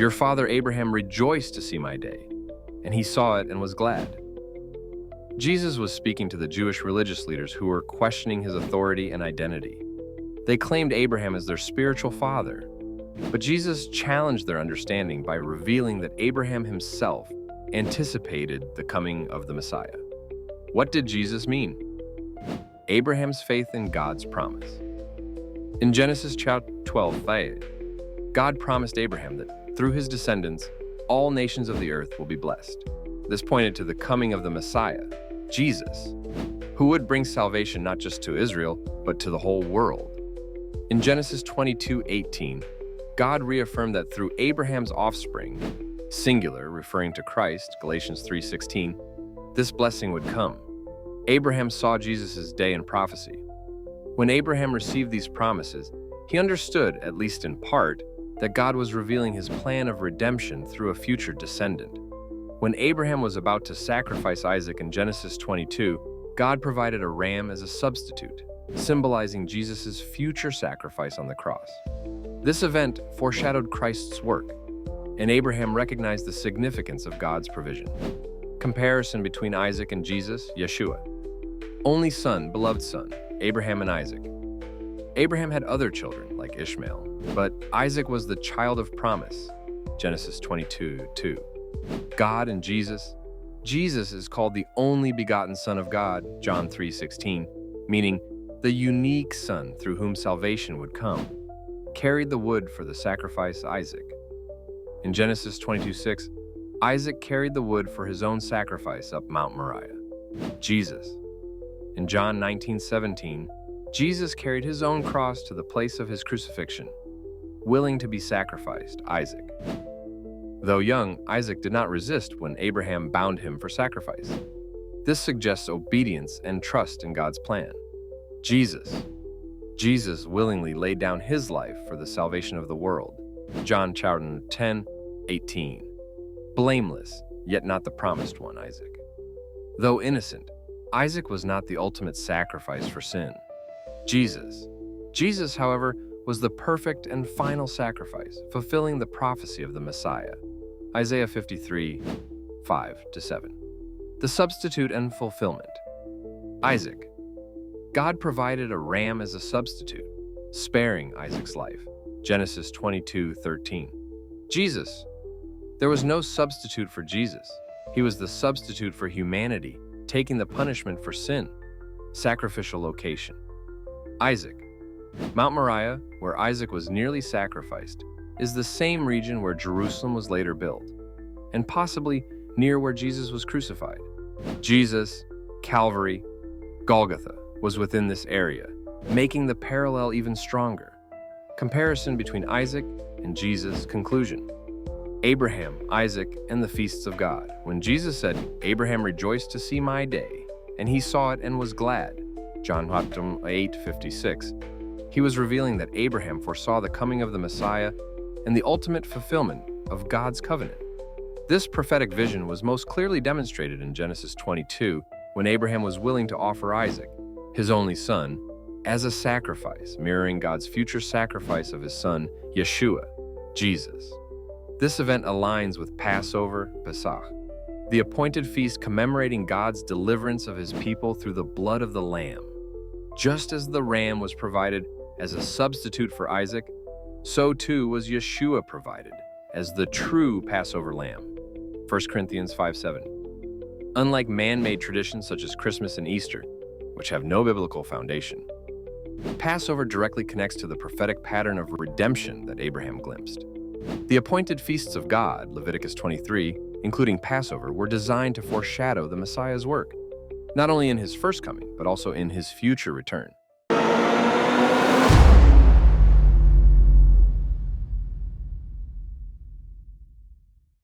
Your father Abraham rejoiced to see my day, and he saw it and was glad. Jesus was speaking to the Jewish religious leaders who were questioning his authority and identity. They claimed Abraham as their spiritual father, but Jesus challenged their understanding by revealing that Abraham himself anticipated the coming of the Messiah. What did Jesus mean? Abraham's faith in God's promise. In Genesis chapter 12, God promised Abraham that through his descendants, all nations of the earth will be blessed. This pointed to the coming of the Messiah, Jesus, who would bring salvation not just to Israel, but to the whole world. In Genesis 22:18, God reaffirmed that through Abraham's offspring, singular, referring to Christ, Galatians 3:16, this blessing would come. Abraham saw Jesus' day in prophecy. When Abraham received these promises, he understood, at least in part, that God was revealing his plan of redemption through a future descendant. When Abraham was about to sacrifice Isaac in Genesis 22, God provided a ram as a substitute, symbolizing Jesus' future sacrifice on the cross. This event foreshadowed Christ's work, and Abraham recognized the significance of God's provision. Comparison between Isaac and Jesus, Yeshua. Only son, beloved son, Abraham and Isaac. Abraham had other children, like Ishmael, but Isaac was the child of promise, Genesis 22:2. God and Jesus. Jesus is called the only begotten Son of God, John 3:16, meaning the unique Son through whom salvation would come, carried the wood for the sacrifice Isaac. In Genesis 22:6, Isaac carried the wood for his own sacrifice up Mount Moriah. Jesus. In John 19:17, Jesus carried his own cross to the place of his crucifixion, willing to be sacrificed, Isaac. Though young, Isaac did not resist when Abraham bound him for sacrifice. This suggests obedience and trust in God's plan. Jesus. Jesus willingly laid down his life for the salvation of the world. John chapter 10:18. Blameless, yet not the promised one, Isaac. Though innocent, Isaac was not the ultimate sacrifice for sin. Jesus. Jesus, however, was the perfect and final sacrifice, fulfilling the prophecy of the Messiah. Isaiah 53:5-7. The substitute and fulfillment. Isaac. God provided a ram as a substitute, sparing Isaac's life. Genesis 22:13. Jesus. There was no substitute for Jesus. He was the substitute for humanity, taking the punishment for sin. Sacrificial location. Isaac. Mount Moriah, where Isaac was nearly sacrificed, is the same region where Jerusalem was later built, and possibly near where Jesus was crucified. Jesus, Calvary, Golgotha was within this area, making the parallel even stronger. Comparison between Isaac and Jesus. Conclusion. Abraham, Isaac, and the feasts of God. When Jesus said, "Abraham rejoiced to see my day, and he saw it and was glad," John 8:56, he was revealing that Abraham foresaw the coming of the Messiah and the ultimate fulfillment of God's covenant. This prophetic vision was most clearly demonstrated in Genesis 22, when Abraham was willing to offer Isaac, his only son, as a sacrifice, mirroring God's future sacrifice of his son, Yeshua, Jesus. This event aligns with Passover, Pesach, the appointed feast commemorating God's deliverance of his people through the blood of the Lamb. Just as the ram was provided as a substitute for Isaac, so too was Yeshua provided as the true Passover Lamb. 1 Corinthians 5:7. Unlike man-made traditions such as Christmas and Easter, which have no biblical foundation, Passover directly connects to the prophetic pattern of redemption that Abraham glimpsed. The appointed feasts of God, Leviticus 23, including Passover, were designed to foreshadow the Messiah's work, not only in his first coming, but also in his future return.